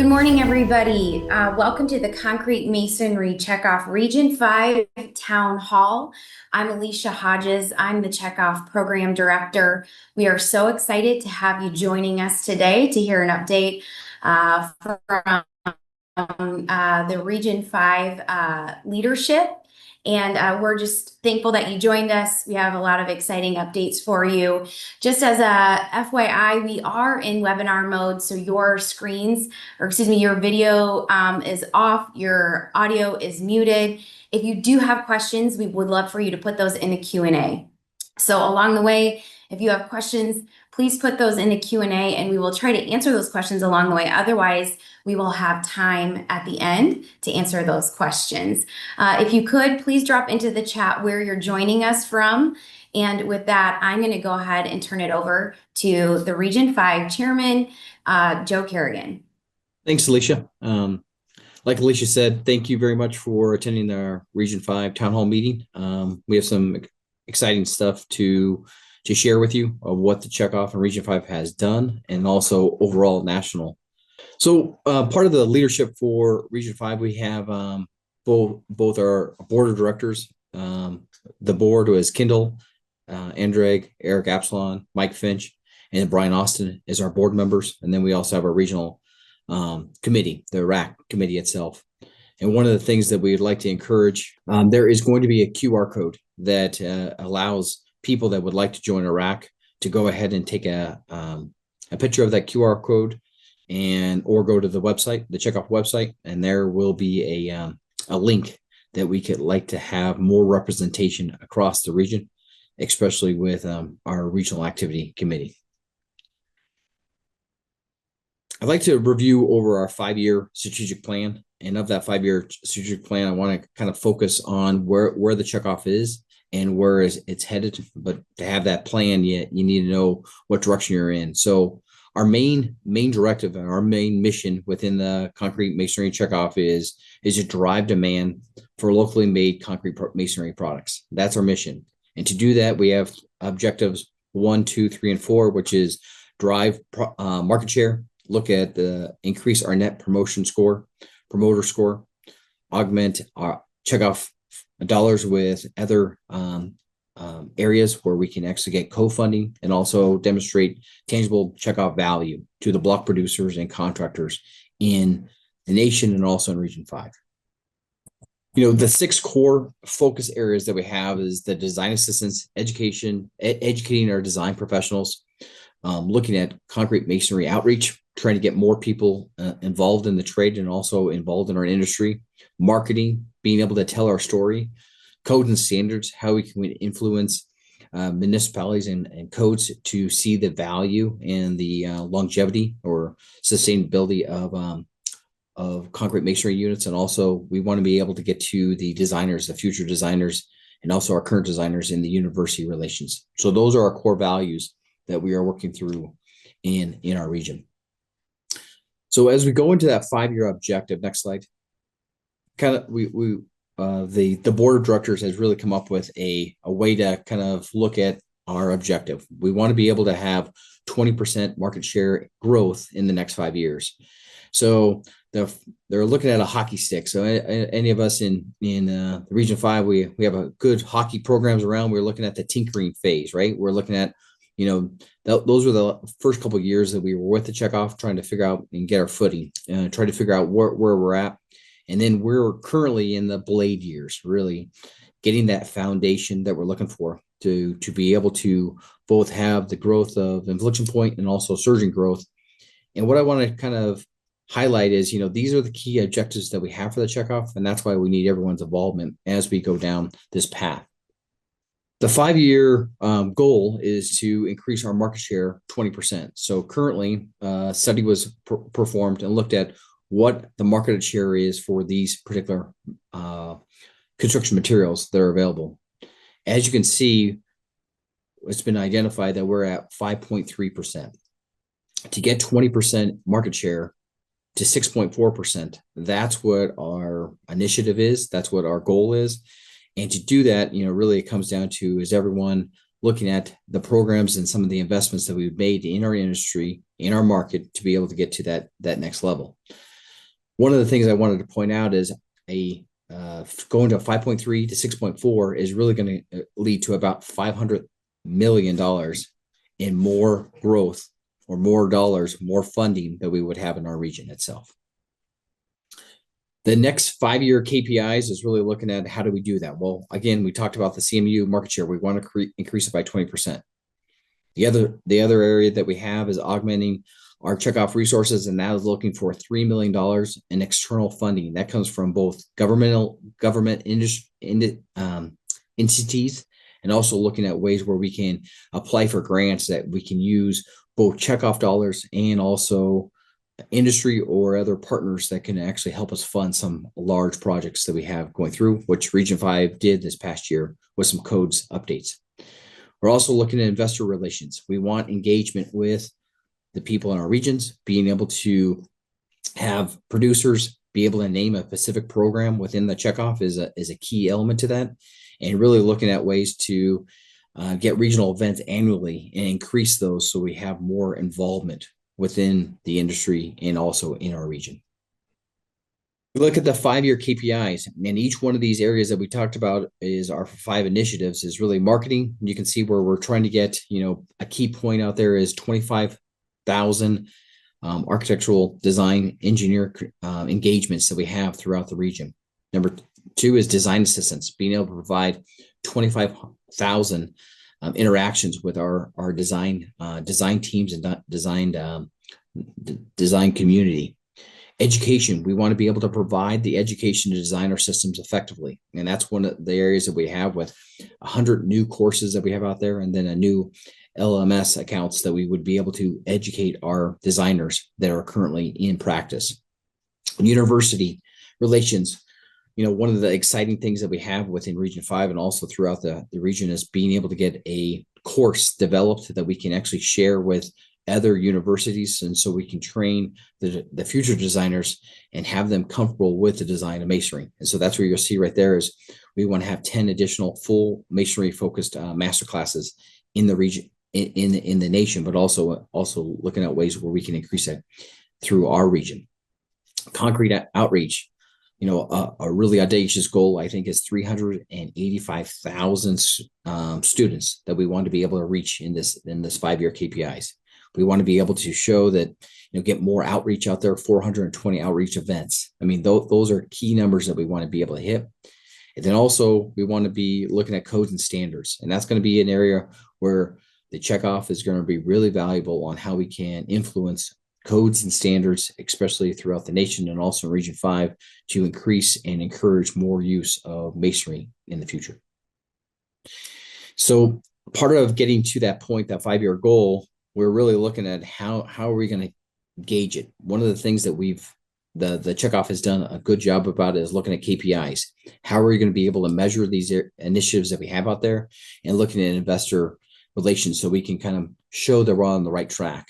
Good morning, everybody. Welcome to the Concrete Masonry Checkoff Region 5 Town Hall. I'm Alicia Hodges. I'm the Checkoff Program Director. We are so excited to have you joining us today to hear an update from the Region 5 leadership. And we're just thankful that you joined us. We have a lot of exciting updates for you. Just as a FYI, we are in webinar mode, so your screens, or excuse me, your video is off, your audio is muted. If you do have questions, we would love for you to put those in the Q&A. So along the way, if you have questions, please put those in the Q&A and we will try to answer those questions along the way. Otherwise, we will have time at the end to answer those questions. If you could, please drop into the chat where you're joining us from. And with that, I'm going to go ahead and turn it over to the Region 5 Chairman, Joe Kerrigan. Thanks, Alicia. Like Alicia said, thank you very much for attending our Region 5 Town Hall meeting. We have some exciting stuff to share with you of what the Checkoff and Region 5 has done and also overall national. So part of the leadership for Region 5, we have both our board of directors. The board was Kendall, Andrag, Eric Absalon, Mike Finch, and Brian Austin is our board members. And then we also have our regional committee, the RAC committee itself. And one of the things that we would like to encourage, there is going to be a QR code that allows people that would like to join a RAC to go ahead and take a picture of that QR code or go to the website, the Checkoff website, and there will be a link that we could like to have more representation across the region, especially with our regional activity committee. I'd like to review over our 5-year strategic plan. And of that 5-year strategic plan, I want to kind of focus on where the Checkoff is and where it's headed. But to have that plan, you need to know what direction you're in. So our main directive and our main mission within the concrete masonry Checkoff is to drive demand for locally made concrete masonry products. That's our mission. And to do that, we have objectives 1, 2, 3, and 4, which is drive market share, look at increase our net promoter score, augment our Checkoff dollars with other areas where we can actually get co-funding and also demonstrate tangible Checkoff value to the block producers and contractors in the nation and also in Region 5. The 6 core focus areas that we have is the design assistance, education, educating our design professionals, looking at concrete masonry outreach, trying to get more people involved in the trade and also involved in our industry, marketing, being able to tell our story, code and standards, how we can influence municipalities and codes to see the value and the longevity or sustainability of concrete masonry units. And also we want to be able to get to the designers, the future designers, and also our current designers in the university relations. So those are our core values that we are working through in our region. So as we go into that 5-year objective, next slide, kind of the board of directors has really come up with a way to kind of look at our objective. We want to be able to have 20% market share growth in the next 5 years. So they're looking at a hockey stick. So any of us in the Region 5, we have a good hockey programs around. We're looking at the tinkering phase, right? We're looking at, those were the first couple of years that we were with the Checkoff, trying to figure out and get our footing, try to figure out where we're at. And then we're currently in the blade years, really getting that foundation that we're looking for to be able to both have the growth of inflection point and also surging growth. And what I want to kind of highlight is, these are the key objectives that we have for the Checkoff, and that's why we need everyone's involvement as we go down this path. The 5-year goal is to increase our market share 20%. So currently, a study was performed and looked at what the market share is for these particular construction materials that are available. As you can see, it's been identified that we're at 5.3%. To get 20% market share to 6.4%, that's what our initiative is. That's what our goal is. And to do that, really it comes down to is everyone looking at the programs and some of the investments that we've made in our industry, in our market, to be able to get to that next level. One of the things I wanted to point out is going to 5.3 to 6.4 is really going to lead to about $500 million in more growth, or more dollars, more funding that we would have in our region itself. The next 5-year KPIs is really looking at how do we do that. Well, again, we talked about the CMU market share. We want to increase it by 20%. The other area that we have is augmenting our checkoff resources, and that is looking for $3 million in external funding. That comes from both government entities, and also looking at ways where we can apply for grants that we can use both checkoff dollars and also industry or other partners that can actually help us fund some large projects that we have going through, which Region 5 did this past year with some codes updates. We're also looking at investor relations. We want engagement with the people in our regions, being able to have producers be able to name a specific program within the checkoff is a key element to that, and really looking at ways to get regional events annually and increase those so we have more involvement within the industry and also in our region. We look at the 5-year KPIs, and each one of these areas that we talked about is our 5 initiatives is really marketing. You can see where we're trying to get, a key point out there is 25,000 architectural design engineer engagements that we have throughout the region. Number 2 is design assistance, being able to provide 25,000 interactions with our design teams and design community. Education, we want to be able to provide the education to design our systems effectively, and that's one of the areas that we have with 100 new courses that we have out there, and then a new LMS accounts that we would be able to educate our designers that are currently in practice. University relations, one of the exciting things that we have within Region 5 and also throughout the region is being able to get a course developed that we can actually share with other universities, and so we can train the future designers and have them comfortable with the design of masonry. And so that's where you'll see right there is we want to have 10 additional full masonry focused master classes in the region, in the nation, but also looking at ways where we can increase that through our region. Concrete outreach, a really audacious goal, I think, is 385,000 students that we want to be able to reach in this 5-year KPIs. We want to be able to show that, get more outreach out there, 420 outreach events. I mean, those are key numbers that we want to be able to hit. And then also we want to be looking at codes and standards. And that's going to be an area where the checkoff is going to be really valuable on how we can influence codes and standards, especially throughout the nation and also in Region 5, to increase and encourage more use of masonry in the future. So part of getting to that point, that 5-year goal, we're really looking at how are we going to gauge it. One of the things that the checkoff has done a good job about is looking at KPIs. How are we going to be able to measure these initiatives that we have out there, and looking at investor relations so we can kind of show that we're on the right track.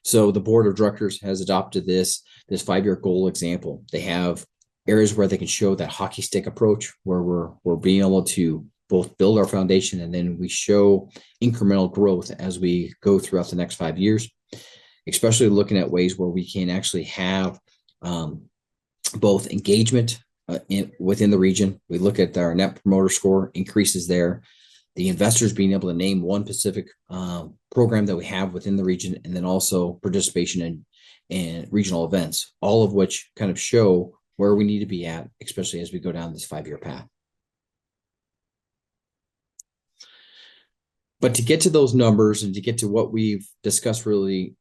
So the board of directors has adopted this 5-year goal example. They have areas where they can show that hockey stick approach, where we're being able to both build our foundation and then we show incremental growth as we go throughout the next 5 years, especially looking at ways where we can actually have both engagement within the region. We look at our net promoter score increases there, the investors being able to name one specific program that we have within the region, and then also participation in regional events, all of which kind of show where we need to be at, especially as we go down this 5-year path. But to get to those numbers and to get to what we've discussed really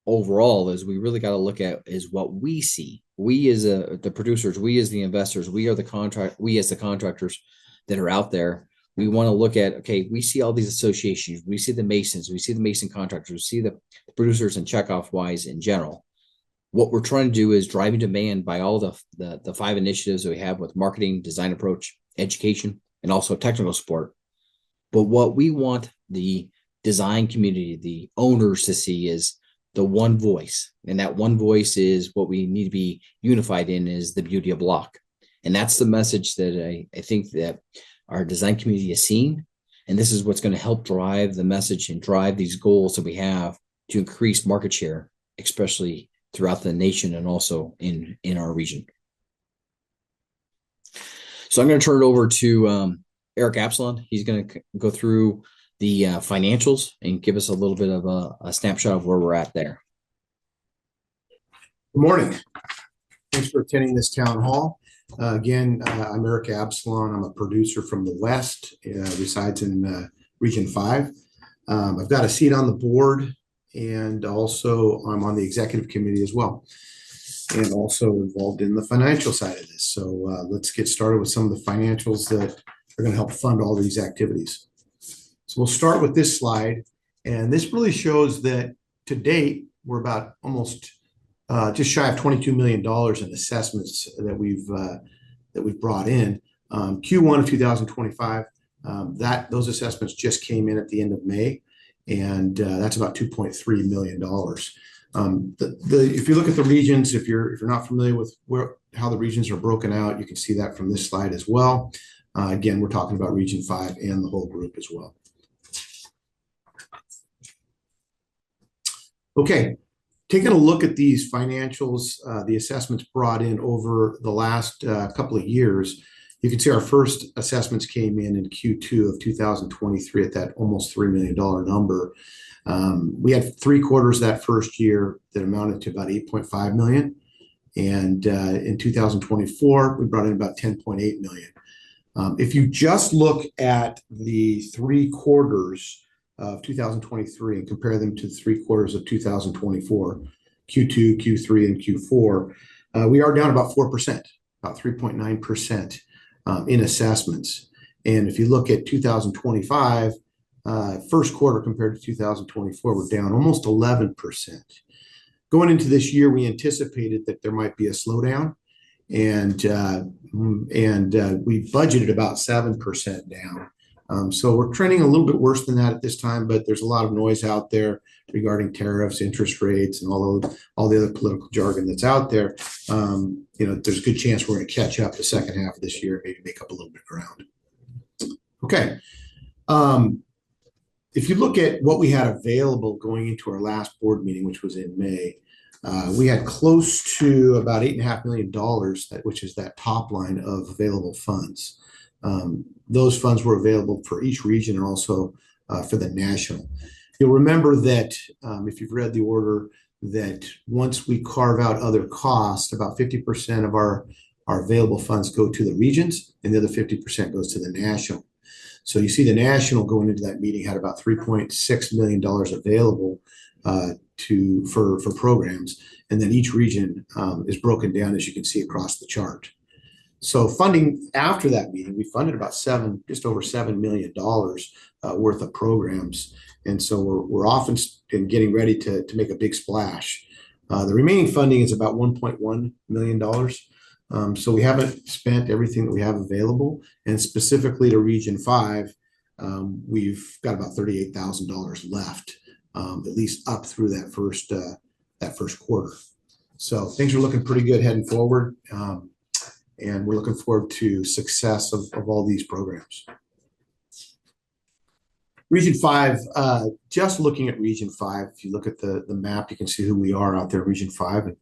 overall is we really got to look at is what we see. We as the producers, we as the investors, we as the contractors that are out there. We want to look at, okay, we see all these associations, we see the masons, we see the mason contractors, we see the producers and checkoff wise in general. What we're trying to do is driving demand by all the 5 initiatives that we have with marketing, design approach, education, and also technical support. But what we want the design community, the owners, to see is the one voice. And that one voice is what we need to be unified in, is the beauty of block. And that's the message that I think that our design community has seen. And this is what's going to help drive the message and drive these goals that we have to increase market share, especially throughout the nation and also in our region. So I'm going to turn it over to Eric Absalon. He's going to go through the financials and give us a little bit of a snapshot of where we're at there. Good morning. Thanks for attending this town hall. Again, I'm Eric Absalon. I'm a producer from the West, resides in Region 5. I've got a seat on the board, and also I'm on the executive committee as well, and also involved in the financial side of this. So let's get started with some of the financials that are going to help fund all these activities. So we'll start with this slide, and this really shows that to date, we're about almost just shy of $22 million in assessments that we've brought in. Q1 of 2025, those assessments just came in at the end of May, and that's about $2.3 million. If you look at the regions, if you're not familiar with how the regions are broken out, you can see that from this slide as well. Again, we're talking about Region 5 and the whole group as well. Okay. Taking a look at these financials, the assessments brought in over the last couple of years, you can see our first assessments came in Q2 of 2023 at that almost $3 million number. We had 3 quarters that first year that amounted to about $8.5 million. And in 2024, we brought in about $10.8 million. If you just look at the 3 quarters of 2023 and compare them to the 3 quarters of 2024, Q2, Q3, and Q4, we are down about 4%, about 3.9% in assessments. And if you look at 2025, first quarter compared to 2024, we're down almost 11%. Going into this year, we anticipated that there might be a slowdown, and we budgeted about 7% down. So we're trending a little bit worse than that at this time, but there's a lot of noise out there regarding tariffs, interest rates, and all the other political jargon that's out there. There's a good chance we're going to catch up the second half of this year, maybe make up a little bit of ground. Okay. If you look at what we had available going into our last board meeting, which was in May, we had close to about $8.5 million, which is that top line of available funds. Those funds were available for each region and also for the national. You'll remember that if you've read the order, that once we carve out other costs, about 50% of our available funds go to the regions, and the other 50% goes to the national. So you see the national going into that meeting had about $3.6 million available for programs, and then each region is broken down, as you can see across the chart. So funding after that meeting, we funded about just over $7 million worth of programs. And so we're often getting ready to make a big splash. The remaining funding is about $1.1 million. So we haven't spent everything that we have available. And specifically to Region 5, we've got about $38,000 left, at least up through that first quarter. So things are looking pretty good heading forward. And we're looking forward to success of all these programs. Region 5, just looking at Region 5, if you look at the map, you can see who we are out there in Region 5, and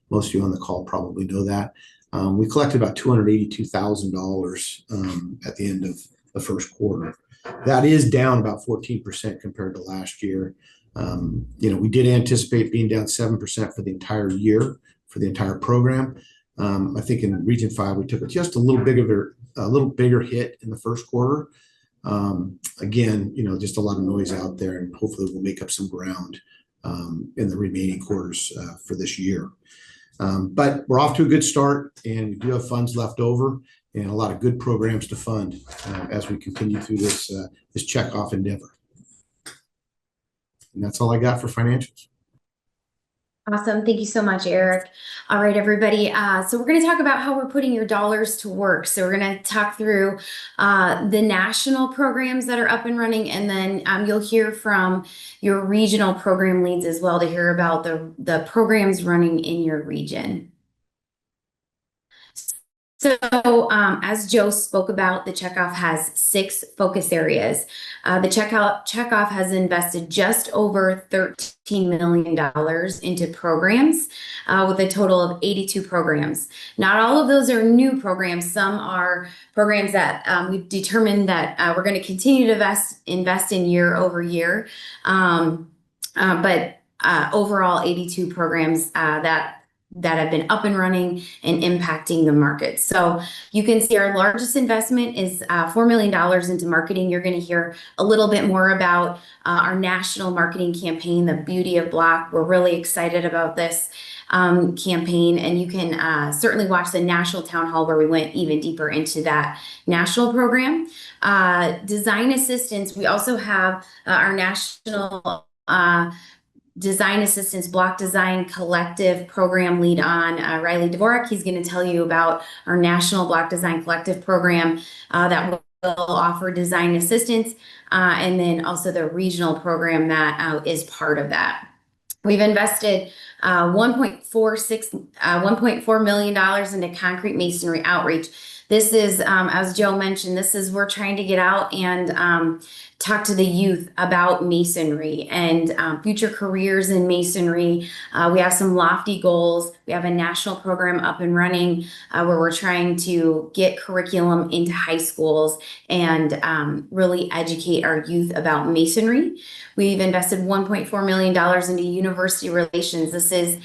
most of you on the call probably know that. We collected about $282,000 at the end of the first quarter. That is down about 14% compared to last year. We did anticipate being down 7% for the entire year, for the entire program. I think in Region 5, we took just a little bigger hit in the first quarter. Again, just a lot of noise out there, and hopefully we'll make up some ground in the remaining quarters for this year. But we're off to a good start, and we do have funds left over and a lot of good programs to fund as we continue through this checkoff endeavor. And that's all I got for financials. Awesome. Thank you so much, Eric. All right, everybody. So we're going to talk about how we're putting your dollars to work. So we're going to talk through the national programs that are up and running, and then you'll hear from your regional program leads as well to hear about the programs running in your region. So, as Joe spoke about, the Checkoff has 6 focus areas. The Checkoff has invested just over $13 million into programs, with a total of 82 programs. Not all of those are new programs. Some are programs that we've determined that we're going to continue to invest in year over year. But overall, 82 programs that have been up and running and impacting the market. So you can see our largest investment is $4 million into marketing. You're going to hear a little bit more about our national marketing campaign, The Beauty of Black. We're really excited about this campaign, and you can certainly watch the national town hall where we went even deeper into that national program. Design assistance, we also have our national Design Assistance Block Design Collective program lead on Riley Dvorak. He's going to tell you about our National Block Design Collective program that will offer design assistance, and then also the regional program that is part of that. We've invested $1.4 million into concrete masonry outreach. This is, as Joe mentioned, we're trying to get out and talk to the youth about masonry and future careers in masonry. We have some lofty goals. We have a national program up and running where we're trying to get curriculum into high schools and really educate our youth about masonry. We've invested $1.4 million into university relations. This is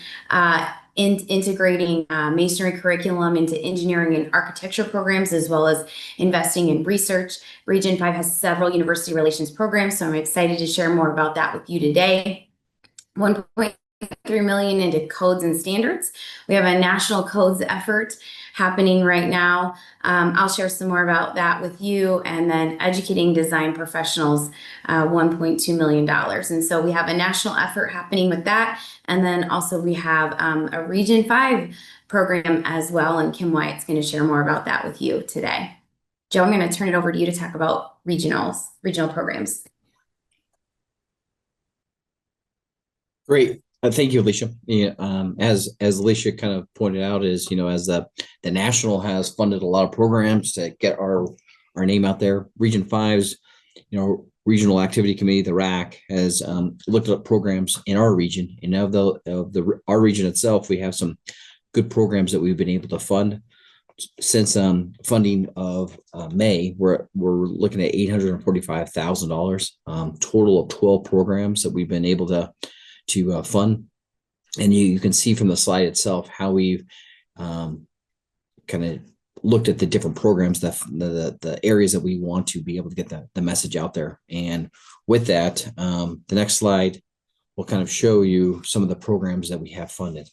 integrating masonry curriculum into engineering and architecture programs, as well as investing in research. Region 5 has several university relations programs, so I'm excited to share more about that with you today. $1.3 million into codes and standards. We have a national codes effort happening right now. I'll share some more about that with you. And then educating design professionals, $1.2 million. And so we have a national effort happening with that. And then also we have a Region 5 program as well. And Kim White's going to share more about that with you today. Joe, I'm going to turn it over to you to talk about regional programs. Great. Thank you, Alicia. Yeah, as Alicia kind of pointed out, as the national has funded a lot of programs to get our name out there. Region 5's, Regional Activity Committee, the RAC, has looked at programs in our region, and of our region itself, we have some good programs that we've been able to fund. Since funding of May, we're looking at $845,000, total of 12 programs that we've been able to fund. And you can see from the slide itself how we've kind of looked at the different programs, the areas that we want to be able to get the message out there. And with that, the next slide will kind of show you some of the programs that we have funded.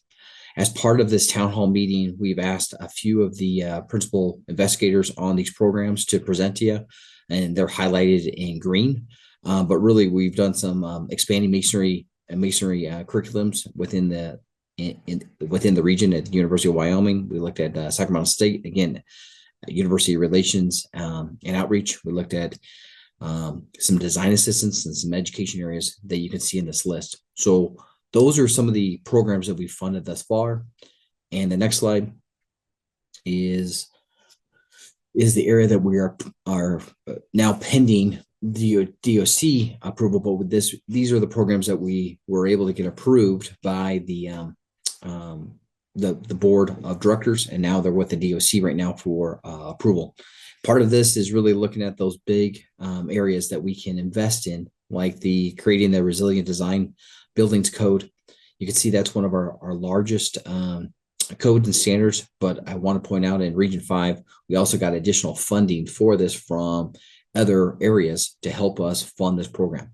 As part of this town hall meeting, we've asked a few of the principal investigators on these programs to present to you, and they're highlighted in green. But really, we've done some expanding masonry curriculums within the region at the University of Wyoming. We looked at Sacramento State, again, university relations and outreach. We looked at some design assistance and some education areas that you can see in this list. So those are some of the programs that we've funded thus far. And the next slide is the area that we are now pending DOC approval. But with this, these are the programs that we were able to get approved by the board of directors, and now they're with the DOC right now for approval. Part of this is really looking at those big areas that we can invest in, like creating the resilient design buildings code. You can see that's one of our largest codes and standards, but I want to point out in Region 5, we also got additional funding for this from other areas to help us fund this program.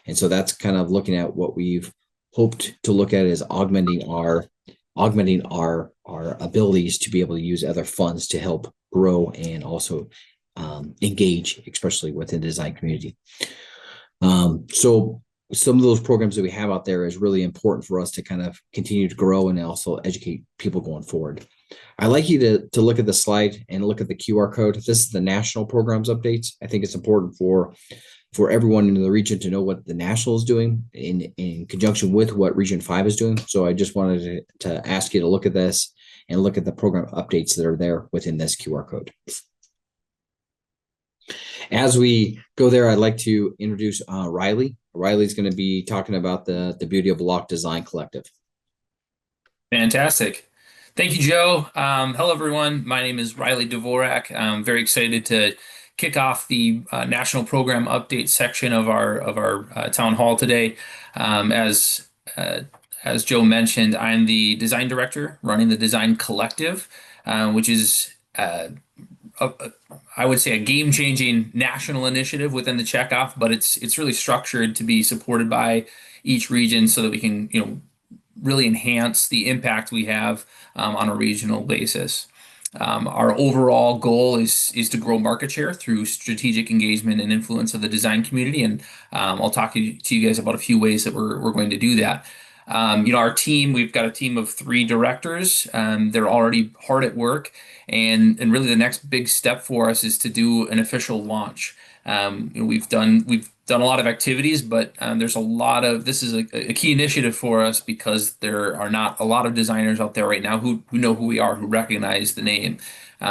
And so that's kind of looking at what we've hoped to look at is augmenting our abilities to be able to use other funds to help grow and also engage, especially within the design community. So some of those programs that we have out there is really important for us to kind of continue to grow and also educate people going forward. I'd like you to look at the slide and look at the QR code. This is the national programs updates. I think it's important for everyone in the region to know what the national is doing in conjunction with what Region 5 is doing. So I just wanted to ask you to look at this and look at the program updates that are there within this QR code. As we go there, I'd like to introduce Riley. Riley's going to be talking about the beauty of Lock Design Collective. Fantastic. Thank you, Joe. Hello, everyone. My name is Riley Dvorak. I'm very excited to kick off the national program update section of our town hall today. As Joe mentioned, I'm the design director running the Design Collective, which is I would say a game-changing national initiative within the Checkoff, but it's really structured to be supported by each region so that we can really enhance the impact we have on a regional basis. Our overall goal is to grow market share through strategic engagement and influence of the design community, and I'll talk to you guys about a few ways that we're going to do that. Our team, we've got a team of 3 directors. They're already hard at work, and really the next big step for us is to do an official launch. We've done a lot of activities, but this is a key initiative for us because there are not a lot of designers out there right now who know who we are, who recognize the name.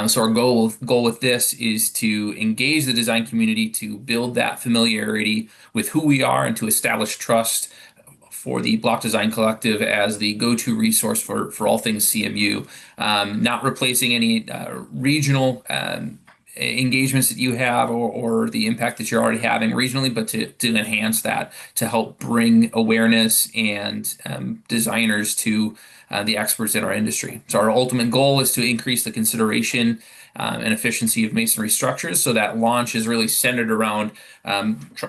So our goal with this is to engage the design community, to build that familiarity with who we are, and to establish trust for the Block Design Collective as the go-to resource for all things CMU. Not replacing any regional engagements that you have or the impact that you're already having regionally, but to enhance that, to help bring awareness and designers to the experts in our industry. So our ultimate goal is to increase the consideration and efficiency of masonry structures. So that launch is really centered around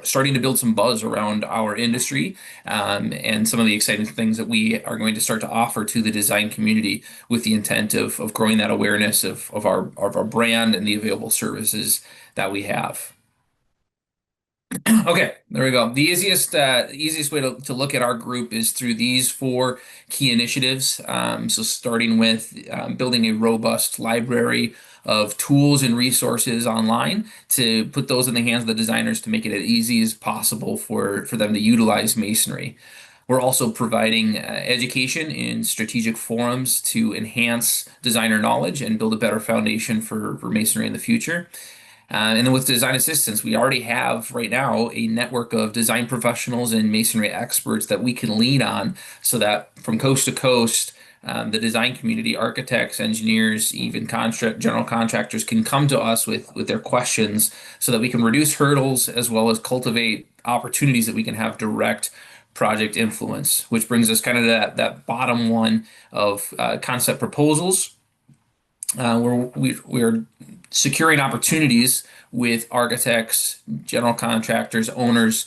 starting to build some buzz around our industry and some of the exciting things that we are going to start to offer to the design community with the intent of growing that awareness of our brand and the available services that we have. Okay, there we go. The easiest way to look at our group is through these 4 key initiatives. So starting with building a robust library of tools and resources online to put those in the hands of the designers to make it as easy as possible for them to utilize masonry. We're also providing education in strategic forums to enhance designer knowledge and build a better foundation for masonry in the future. And then with design assistants, we already have right now a network of design professionals and masonry experts that we can lean on so that from coast to coast, the design community, architects, engineers, even general contractors can come to us with their questions so that we can reduce hurdles as well as cultivate opportunities that we can have direct project influence, which brings us kind of that bottom one of concept proposals. Where we're securing opportunities with architects, general contractors, owners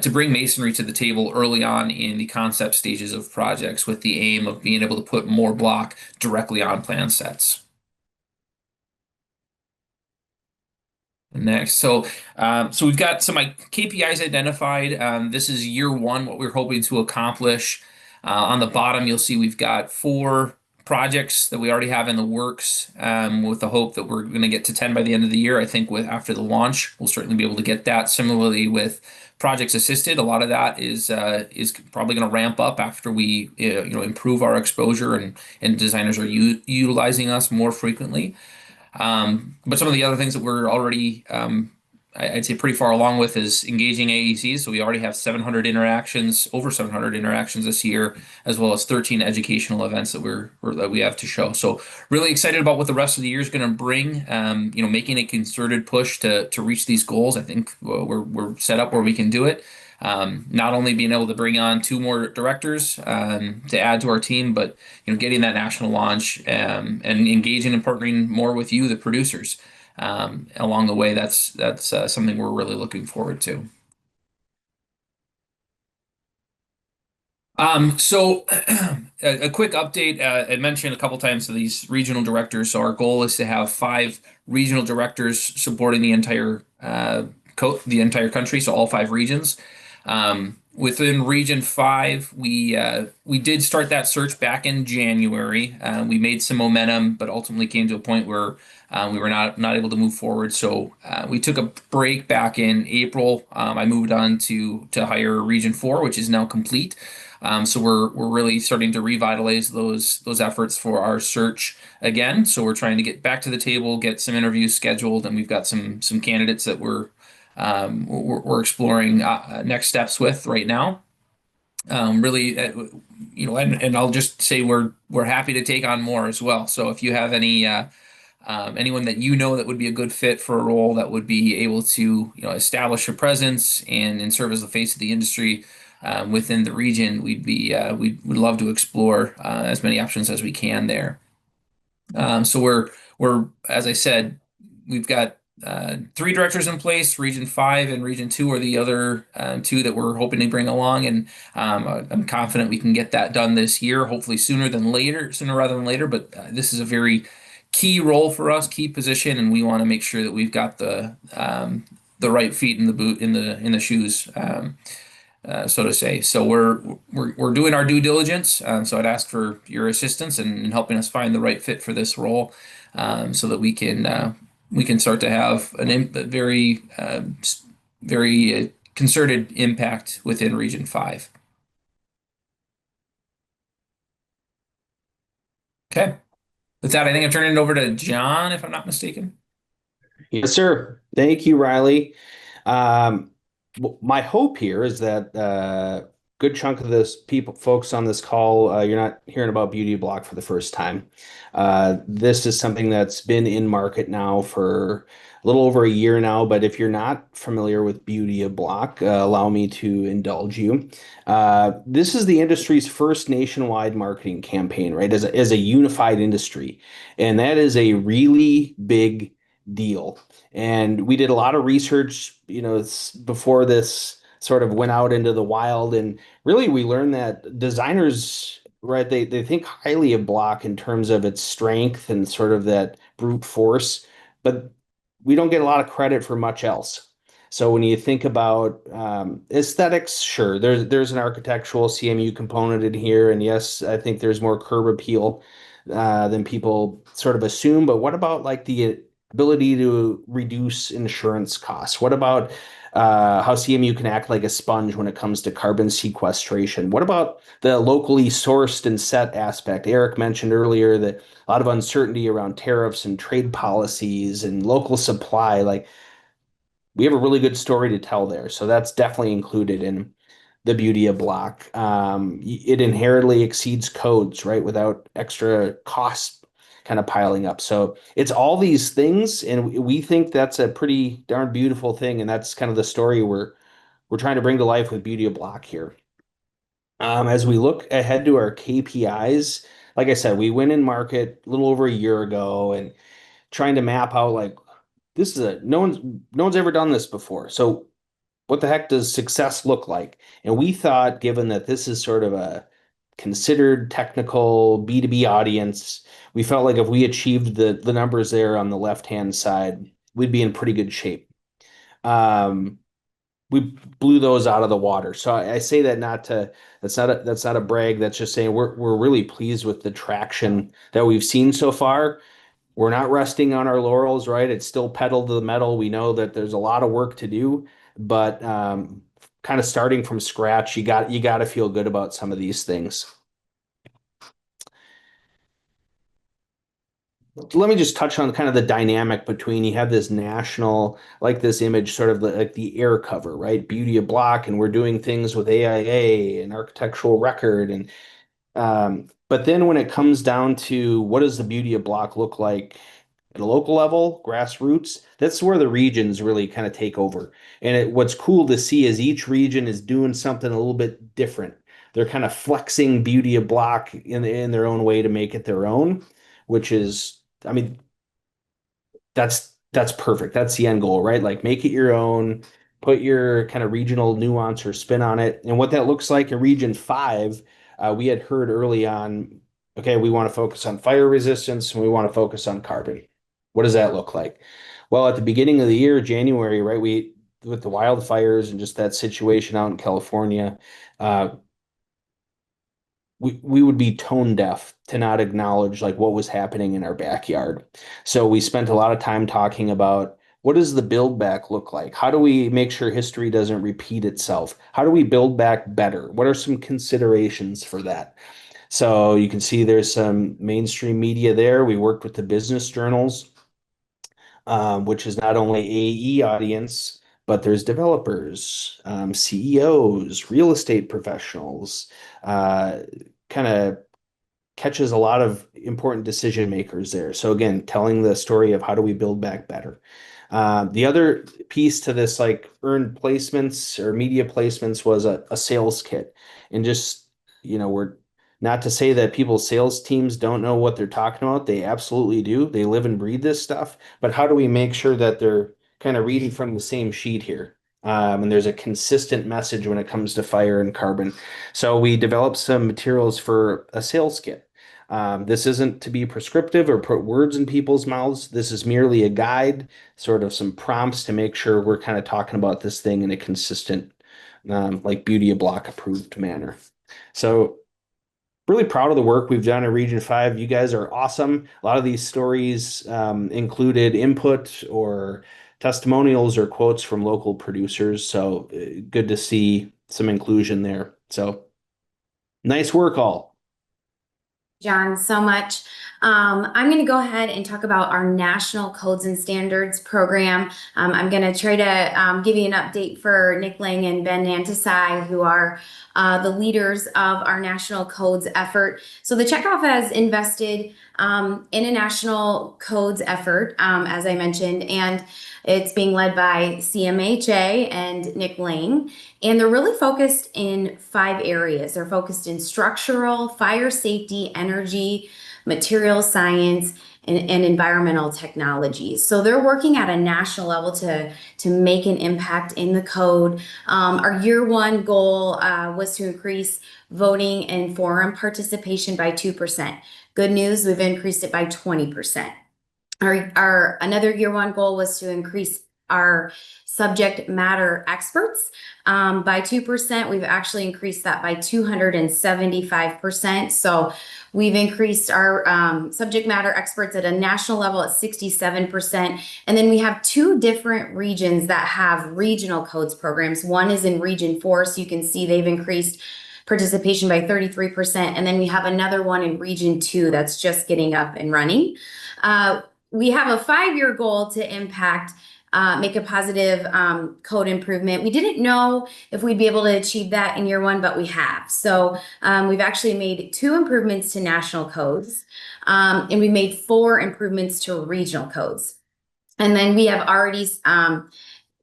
to bring masonry to the table early on in the concept stages of projects with the aim of being able to put more block directly on plan sets. Next, so we've got some KPIs identified. This is year 1, what we're hoping to accomplish. On the bottom, you'll see we've got 4 projects that we already have in the works, with the hope that we're going to get to 10 by the end of the year. I think after the launch, we'll certainly be able to get that. Similarly with projects assisted, a lot of that is probably going to ramp up after we improve our exposure and designers are utilizing us more frequently. But some of the other things that we're already, I'd say pretty far along with is engaging AECs. So we already have over 700 interactions this year, as well as 13 educational events that we have to show. So really excited about what the rest of the year is going to bring. Making a concerted push to reach these goals. I think we're set up where we can do it. Not only being able to bring on 2 more directors to add to our team, but getting that national launch and engaging and partnering more with you, the producers, along the way. That's something we're really looking forward to. So a quick update. I mentioned a couple times to these regional directors. So our goal is to have 5 regional directors supporting the entire country. So all 5 regions. Within Region 5, we did start that search back in January. We made some momentum, but ultimately came to a point where we were not able to move forward. So we took a break back in April. I moved on to hire Region 4, which is now complete. So we're really starting to revitalize those efforts for our search again. So we're trying to get back to the table, get some interviews scheduled, and we've got some candidates that we're exploring next steps with right now. Really, and I'll just say we're happy to take on more as well. So if you have anyone that you know that would be a good fit for a role that would be able to establish a presence and serve as the face of the industry within the region, we'd love to explore as many options as we can there. So we're as I said, we've got three directors in place. Region 5 and Region 2 are the other two that we're hoping to bring along, and I'm confident we can get that done this year, hopefully sooner rather than later. But this is a very key role for us, key position, and we want to make sure that we've got the right feet in the boot in the shoes. So to say. So we're doing our due diligence. So I'd ask for your assistance in helping us find the right fit for this role, so that we can start to have a very concerted impact within Region 5. Okay. With that, I think I'm turning it over to John, if I'm not mistaken. Yes, sir. Thank you, Riley. Um, my hope here is that good chunk of this folks on this call, you're not hearing about Beauty Block for the first time. This is something that's been in market now for a little over a year now, but if you're not familiar with Beauty Block, allow me to indulge you. This is the industry's first nationwide marketing campaign, right? As a unified industry. And that is a really big deal. And we did a lot of research, before this sort of went out into the wild. And really, we learned that designers, right, they think highly of Block in terms of its strength and sort of that brute force, but we don't get a lot of credit for much else. So when you think about aesthetics, sure, there's an architectural CMU component in here, and yes, I think there's more curb appeal than people sort of assume. But what about like the ability to reduce insurance costs? What about how CMU can act like a sponge when it comes to carbon sequestration? What about the locally sourced and set aspect? Eric mentioned earlier that a lot of uncertainty around tariffs and trade policies and local supply. Like, we have a really good story to tell there. So that's definitely included in the beauty of Block. It inherently exceeds codes, right, without extra costs kind of piling up. So it's all these things, and we think that's a pretty darn beautiful thing, and that's kind of the story we're trying to bring to life with Beauty of Block here. As we look ahead to our KPIs, like I said, we went in market a little over a year ago and trying to map out like this is no one's ever done this before. So what the heck does success look like? And we thought, given that this is sort of a considered technical B2B audience, we felt like if we achieved the numbers there on the left-hand side, we'd be in pretty good shape. We blew those out of the water. So I say that that's not a brag. That's just saying we're really pleased with the traction that we've seen so far. We're not resting on our laurels, right? It's still pedal to the metal. We know that there's a lot of work to do, but kind of starting from scratch, you got to feel good about some of these things. Let me just touch on kind of the dynamic between you have this national, like this image, sort of like the air cover, right? Beauty of Block, and we're doing things with AIA and architectural record, and but then when it comes down to what does the Beauty of Block look like at a local level, grassroots, that's where the regions really kind of take over. And what's cool to see is each region is doing something a little bit different. They're kind of flexing Beauty of Block in their own way to make it their own, which is, I mean, that's perfect. That's the end goal, right? Like make it your own, put your kind of regional nuance or spin on it. And what that looks like in Region 5, we had heard early on, okay, we want to focus on fire resistance and we want to focus on carbon. What does that look like? Well, at the beginning of the year, January, right, with the wildfires and just that situation out in California, we would be tone deaf to not acknowledge like what was happening in our backyard. So we spent a lot of time talking about what does the build back look like? How do we make sure history doesn't repeat itself? How do we build back better? What are some considerations for that? So you can see there's some mainstream media there. We worked with the business journals, which is not only AE audience, but there's developers, CEOs, real estate professionals, kind of catches a lot of important decision makers there. So again, telling the story of how do we build back better. The other piece to this, like earned placements or media placements, was a sales kit. And just, we're not to say that people's sales teams don't know what they're talking about. They absolutely do. They live and breathe this stuff. But how do we make sure that they're kind of reading from the same sheet here? And there's a consistent message when it comes to fire and carbon. So we developed some materials for a sales kit. This isn't to be prescriptive or put words in people's mouths. This is merely a guide, sort of some prompts to make sure we're kind of talking about this thing in a consistent, like Beauty of Block approved manner. So really proud of the work we've done in Region 5. You guys are awesome. A lot of these stories included input or testimonials or quotes from local producers. So good to see some inclusion there. So nice work, all. John, so much. I'm going to go ahead and talk about our National Codes and Standards program. I'm going to try to give you an update for Nick Lang and Ben Nantasai, who are the leaders of our National Codes effort. So the Checkoff has invested in a National Codes effort, as I mentioned, and it's being led by CMHA and Nick Lang. And they're really focused in 5 areas. They're focused in structural, fire safety, energy, material science, and environmental technologies. So they're working at a national level to make an impact in the code. Our year 1 goal was to increase voting and forum participation by 2%. Good news, we've increased it by 20%. Our another year 1 goal was to increase our subject matter experts by 2%. We've actually increased that by 275%. So we've increased our subject matter experts at a national level at 67%. And then we have 2 different regions that have regional codes programs. One is in Region 4, so you can see they've increased participation by 33%. And then we have another one in Region 2 that's just getting up and running. We have a 5-year goal to impact make a positive code improvement. We didn't know if we'd be able to achieve that in year 1, but we have. So we've actually made 2 improvements to national codes, and we made 4 improvements to regional codes. And then we have already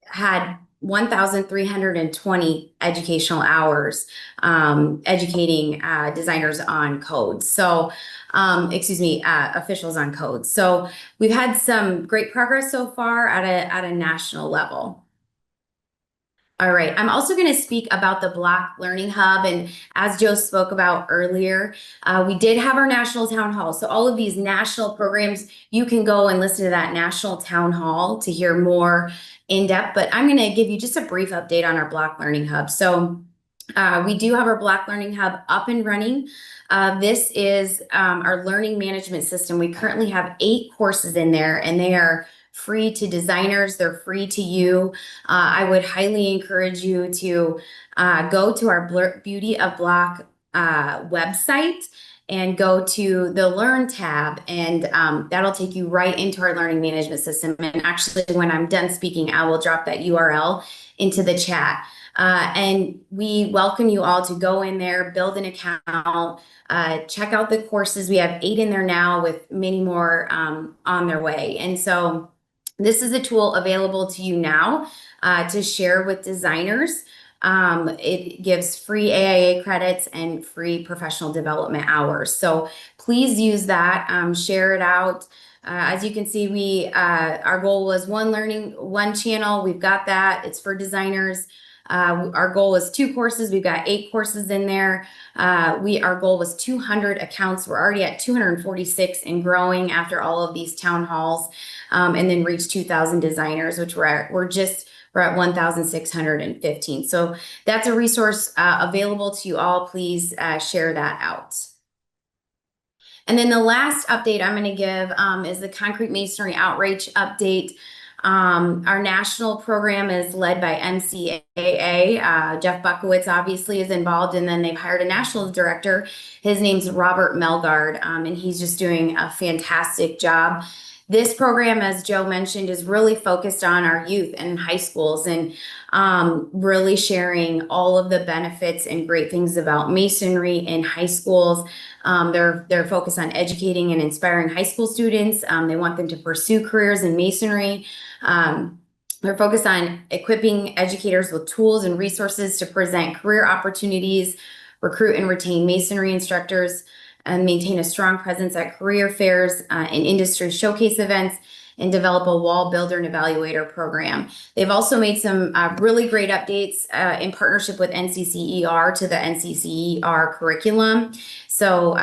had 1,320 educational hours educating designers on codes. So, officials on codes. So we've had some great progress so far at a national level. All right, I'm also going to speak about the Block Learning Hub. And as Joe spoke about earlier, we did have our national town hall. So all of these national programs, you can go and listen to that national town hall to hear more in depth. But I'm going to give you just a brief update on our Block Learning Hub. So we do have our Block Learning Hub up and running. This is our learning management system. We currently have 8 courses in there, and they are free to designers. They're free to you. I would highly encourage you to go to our Beauty of Block website and go to the Learn tab, and that'll take you right into our learning management system. And actually, when I'm done speaking, I will drop that URL into the chat. And we welcome you all to go in there, build an account, check out the courses. We have 8 in there now with many more on their way. And so this is a tool available to you now to share with designers. It gives free AIA credits and free professional development hours. So please use that, share it out. As you can see, our goal was 1 channel. We've got that. It's for designers. Our goal was 2 courses. We've got 8 courses in there. Our goal was 200 accounts. We're already at 246 and growing after all of these town halls, and then reached 2,000 designers, which we're at 1,615. So that's a resource available to you all. Please share that out. And then the last update I'm going to give is the concrete masonry outreach update. Our national program is led by MCAA. Jeff Buckowitz obviously is involved, and then they've hired a national director. His name's Robert Melgard, and he's just doing a fantastic job. This program, as Joe mentioned, is really focused on our youth and high schools and really sharing all of the benefits and great things about masonry in high schools. They're focused on educating and inspiring high school students. They want them to pursue careers in masonry. They're focused on equipping educators with tools and resources to present career opportunities, recruit and retain masonry instructors, and maintain a strong presence at career fairs and industry showcase events, and develop a wall builder and evaluator program. They've also made some really great updates in partnership with NCCER to the NCCER curriculum. So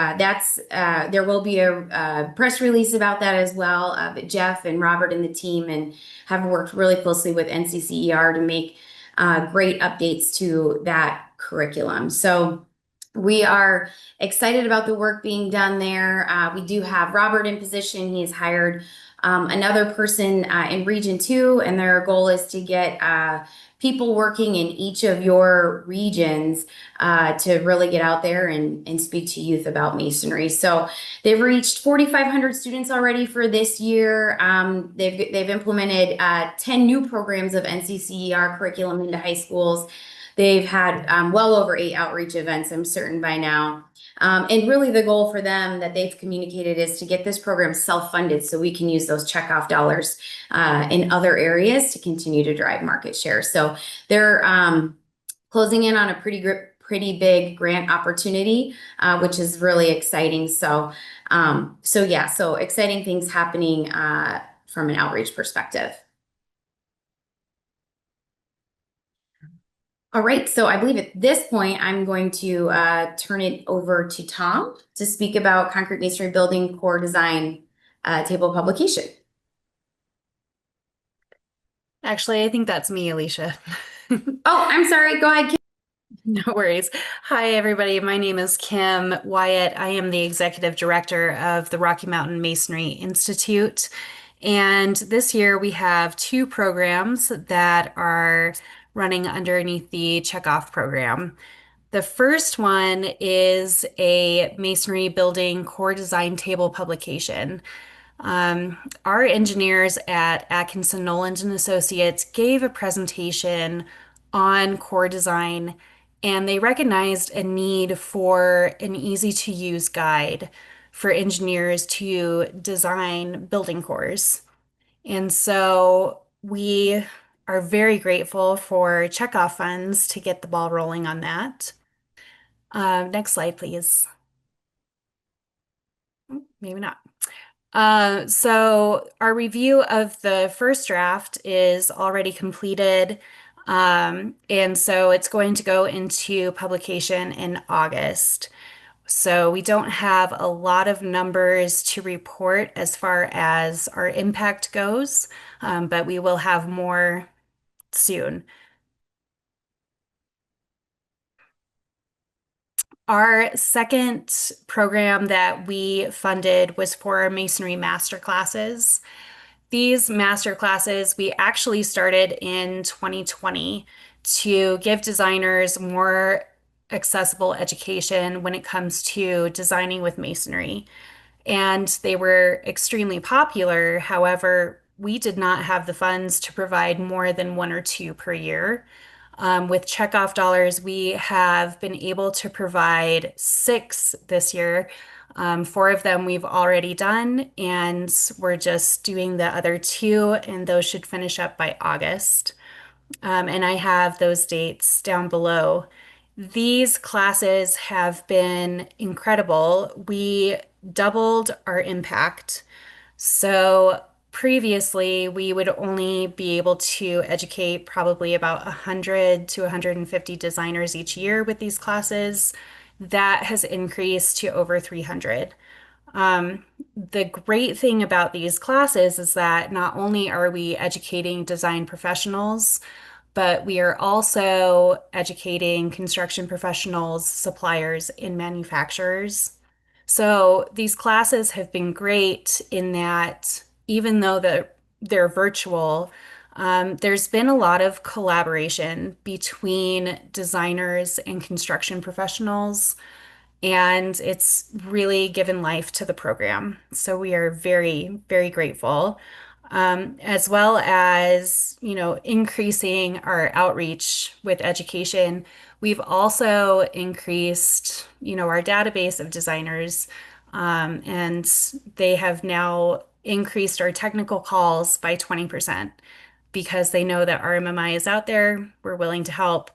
there will be a press release about that as well. But Jeff and Robert and the team and have worked really closely with NCCER to make great updates to that curriculum. So we are excited about the work being done there. We do have Robert in position. He's hired another person in Region 2, and their goal is to get people working in each of your regions to really get out there and speak to youth about masonry. So they've reached 4,500 students already for this year. They've implemented 10 new programs of NCCER curriculum into high schools. They've had well over 8 outreach events, I'm certain by now. And really the goal for them that they've communicated is to get this program self-funded so we can use those checkoff dollars in other areas to continue to drive market share. So they're closing in on a pretty big grant opportunity, which is really exciting. So exciting things happening from an outreach perspective. All right, so I believe at this point, I'm going to turn it over to Tom to speak about concrete masonry building core design table publication. Actually, I think that's me, Alicia. Oh, I'm sorry. Go ahead, Kim. No worries. Hi, everybody. My name is Kim Wyatt. I am the executive director of the Rocky Mountain Masonry Institute. And this year we have 2 programs that are running underneath the Checkoff program. The first one is a masonry building core design table publication. Our engineers at Atkinson Noland and Associates gave a presentation on core design, and they recognized a need for an easy-to-use guide for engineers to design building cores. And so we are very grateful for Checkoff funds to get the ball rolling on that. Next slide, please. Maybe not. So our review of the first draft is already completed. And so it's going to go into publication in August. So we don't have a lot of numbers to report as far as our impact goes, but we will have more soon. Our second program that we funded was for masonry master classes. These master classes we actually started in 2020 to give designers more accessible education when it comes to designing with masonry. And they were extremely popular. However, we did not have the funds to provide more than 1 or 2 per year. With checkoff dollars, we have been able to provide 6 this year. 4 of them we've already done, and we're just doing the other 2, and those should finish up by August. And I have those dates down below. These classes have been incredible. We doubled our impact. So previously, we would only be able to educate probably about 100 to 150 designers each year with these classes. That has increased to over 300. The great thing about these classes is that not only are we educating design professionals, but we are also educating construction professionals, suppliers, and manufacturers. So these classes have been great in that even though they're virtual, there's been a lot of collaboration between designers and construction professionals, and it's really given life to the program. So we are very, very grateful. As well as, increasing our outreach with education, we've also increased, our database of designers, and they have now increased our technical calls by 20% because they know that RMMI is out there. We're willing to help,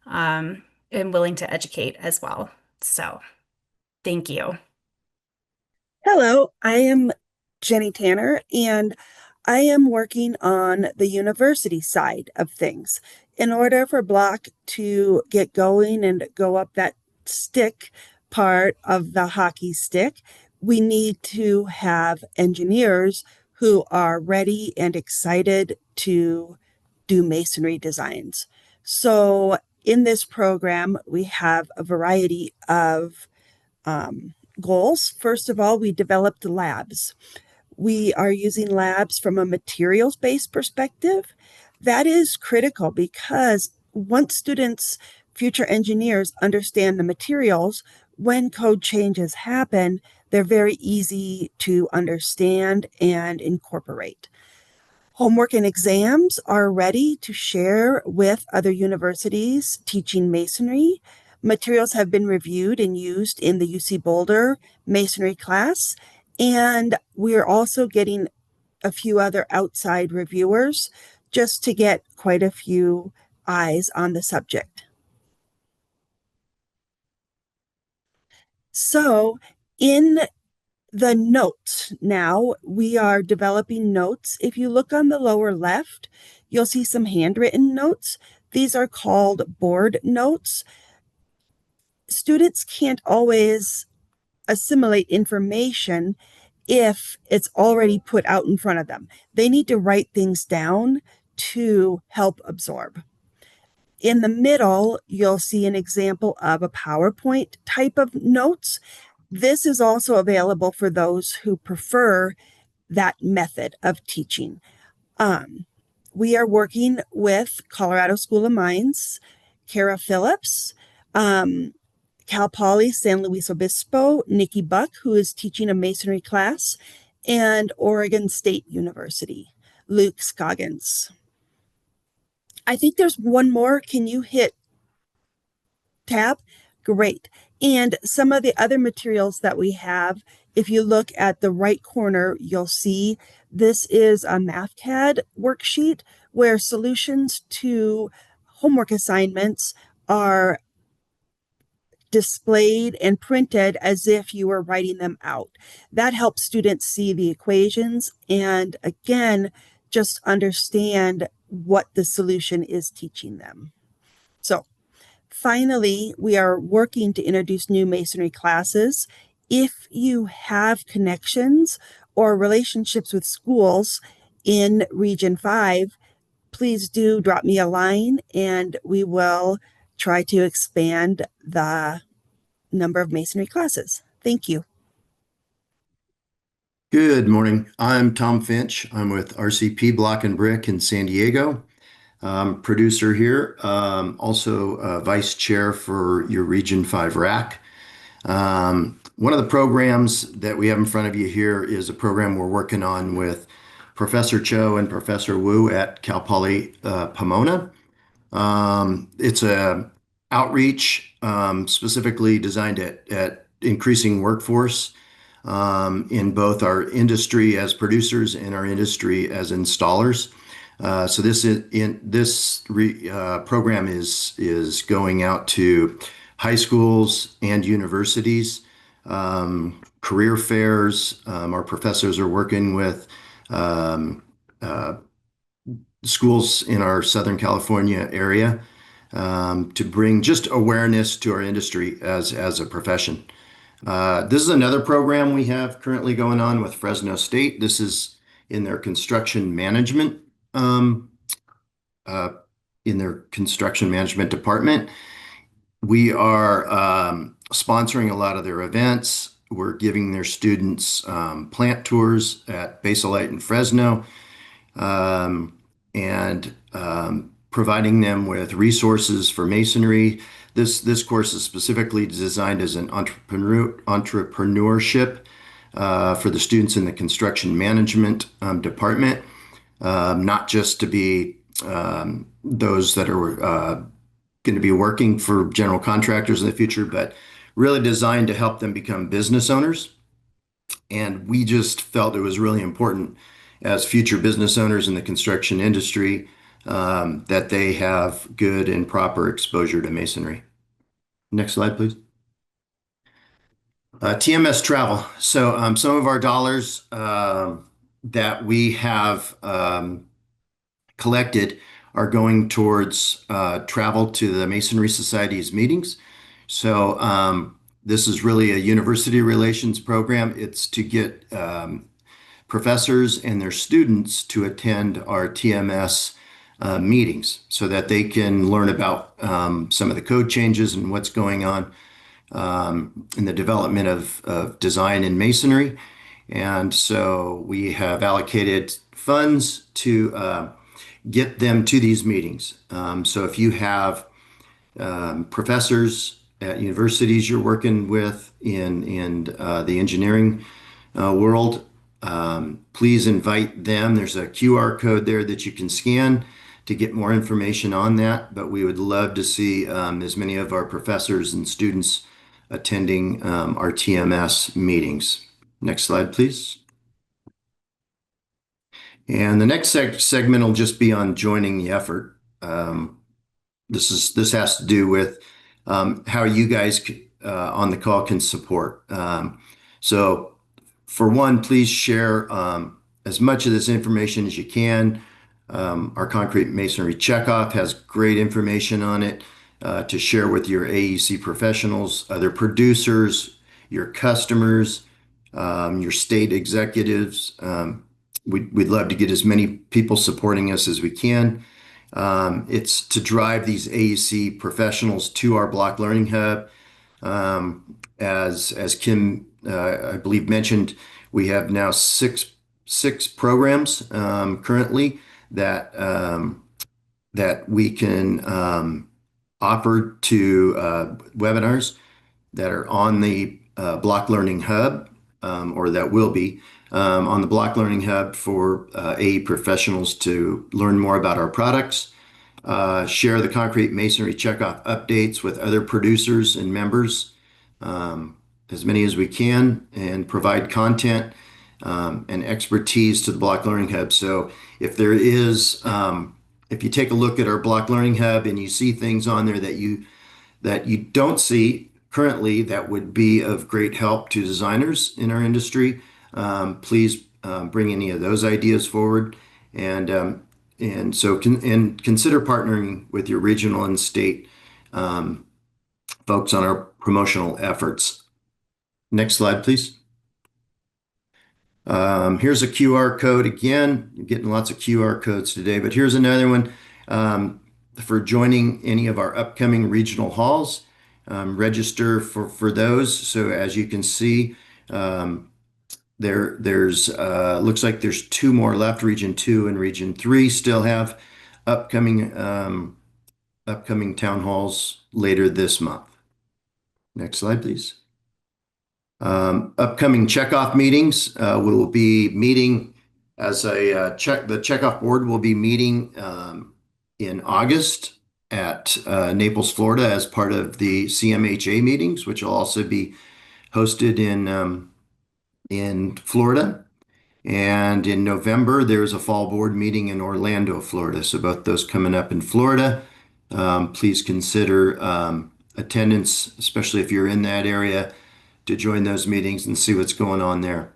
and willing to educate as well. So thank you. Hello, I am Jenny Tanner, and I am working on the university side of things. In order for Block to get going and go up that stick part of the hockey stick, we need to have engineers who are ready and excited to do masonry designs. So in this program, we have a variety of goals. First of all, we developed labs. We are using labs from a materials-based perspective. That is critical because once students, future engineers, understand the materials, when code changes happen, they're very easy to understand and incorporate. Homework and exams are ready to share with other universities teaching masonry. Materials have been reviewed and used in the UC Boulder masonry class, and we're also getting a few other outside reviewers just to get quite a few eyes on the subject. So in the notes now, we are developing notes. If you look on the lower left, you'll see some handwritten notes. These are called board notes. Students can't always assimilate information if it's already put out in front of them. They need to write things down to help absorb. In the middle, you'll see an example of a PowerPoint type of notes. This is also available for those who prefer that method of teaching. We are working with Colorado School of Mines, Kara Phillips, Cal Poly San Luis Obispo, Nikki Buck, who is teaching a masonry class, and Oregon State University, Luke Scoggins. I think there's one more. Can you hit tab? Great. And some of the other materials that we have, if you look at the right corner, you'll see this is a MathCAD worksheet where solutions to homework assignments are displayed and printed as if you were writing them out. That helps students see the equations and, again, just understand what the solution is teaching them. So finally, we are working to introduce new masonry classes. If you have connections or relationships with schools in Region 5, please do drop me a line and we will try to expand the number of masonry classes. Thank you. Good morning. I'm Tom Finch. I'm with RCP Block and Brick in San Diego. Producer here, also vice chair for your Region 5 RAC. One of the programs that we have in front of you here is a program we're working on with Professor Cho and Professor Wu at Cal Poly Pomona. It's a outreach specifically designed at increasing workforce in both our industry as producers and our industry as installers. So this program is going out to high schools and universities, career fairs. Our professors are working with schools in our Southern California area to bring just awareness to our industry as a profession. This is another program we have currently going on with Fresno State. This is in their construction management department. We are sponsoring a lot of their events. We're giving their students plant tours at Basilite in Fresno. and providing them with resources for masonry. This course is specifically designed as an entrepreneurship for the students in the construction management department, not just to be those that are going to be working for general contractors in the future, but really designed to help them become business owners. And we just felt it was really important as future business owners in the construction industry that they have good and proper exposure to masonry. Next slide, please. TMS travel. So some of our dollars that we have collected are going towards travel to the Masonry Society's meetings. So this is really a university relations program. It's to get professors and their students to attend our TMS meetings so that they can learn about some of the code changes and what's going on in the development of design in masonry. And so we have allocated funds to get them to these meetings. So if you have professors at universities you're working with in the engineering world, please invite them. There's a QR code there that you can scan to get more information on that. But we would love to see as many of our professors and students attending our TMS meetings. Next slide, please. And the next segment will just be on joining the effort. This has to do with how you guys on the call can support. So for one, please share as much of this information as you can. Our concrete masonry checkoff has great information on it to share with your AEC professionals, other producers, your customers, your state executives. We'd love to get as many people supporting us as we can. It's to drive these AEC professionals to our Block Learning Hub. As Kim, I believe, mentioned, we have now six programs currently that we can offer to webinars that are on the Block Learning Hub, or that will be on the Block Learning Hub for AE professionals to learn more about our products, share the concrete masonry checkoff updates with other producers and members, as many as we can, and provide content and expertise to the Block Learning Hub. So if there is, if you take a look at our Block Learning Hub and you see things on there that you don't see currently that would be of great help to designers in our industry, please bring any of those ideas forward, and so consider partnering with your regional and state folks on our promotional efforts. Next slide, please. Here's a QR code again. You're getting lots of QR codes today, but here's another one for joining any of our upcoming regional halls. Register for those. So as you can see, there's looks like there's 2 more left. Region 2 and Region 3 still have upcoming town halls later this month. Next slide, please. Upcoming checkoff meetings. We will be meeting as the checkoff board will be meeting in August at Naples, Florida, as part of the CMHA meetings, which will also be hosted in Florida. And in November, there's a fall board meeting in Orlando, Florida. So both those coming up in Florida. Please consider attendance, especially if you're in that area, to join those meetings and see what's going on there.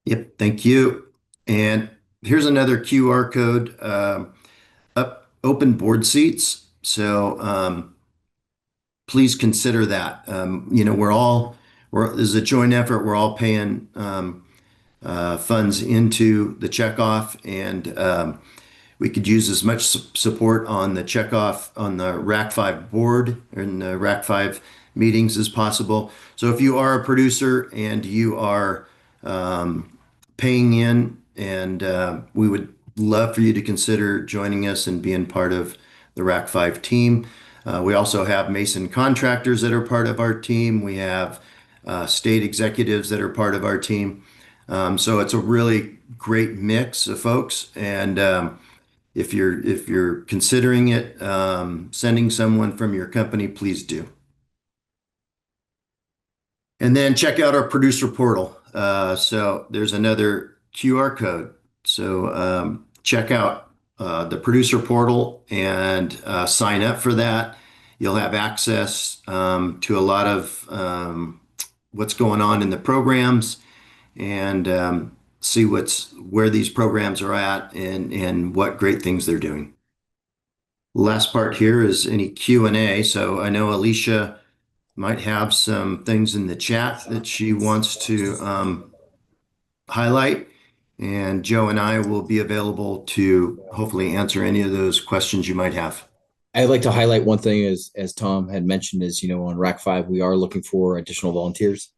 Yep, thank you. And here's another QR code, open board seats. So please consider that. This is a joint effort. We're all paying funds into the checkoff, and we could use as much support on the checkoff on the RAC 5 board and the RAC 5 meetings as possible. So if you are a producer and you are paying in and we would love for you to consider joining us and being part of the RAC 5 team. We also have Mason contractors that are part of our team. We have state executives that are part of our team. So it's a really great mix of folks. And if you're considering it, sending someone from your company, please do. And then check out our producer portal. So there's another QR code. So check out the producer portal and sign up for that. You'll have access to a lot of what's going on in the programs and see where these programs are at and what great things they're doing. Last part here is any Q&A. So I know Alicia might have some things in the chat that she wants to highlight, and Joe and I will be available to hopefully answer any of those questions you might have. I'd like to highlight one thing as Tom had mentioned is, on RAC 5, we are looking for additional volunteers.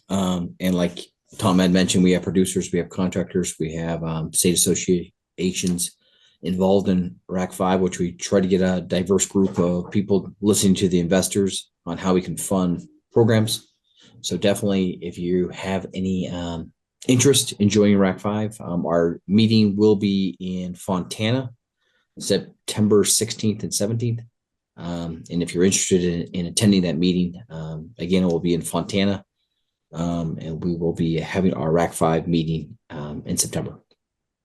And like Tom had mentioned, we have producers, we have contractors, we have state associations involved in RAC 5, which we try to get a diverse group of people listening to the investors on how we can fund programs. So definitely, if you have any interest in joining RAC 5, our meeting will be in Fontana, September 16th and 17th. And if you're interested in attending that meeting, again, it will be in Fontana. And we will be having our RAC 5 meeting in September.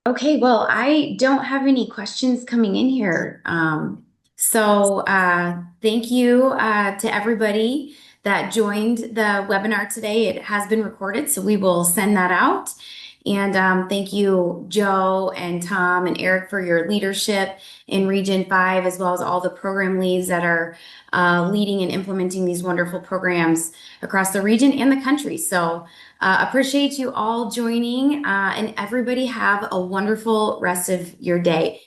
Okay, well, I don't have any questions coming in here. So thank you to everybody that joined the webinar today. It has been recorded, so we will send that out. And thank you, Joe and Tom and Eric, for your leadership in Region 5, as well as all the program leads that are leading and implementing these wonderful programs across the region and the country. So appreciate you all joining, and everybody have a wonderful rest of your day.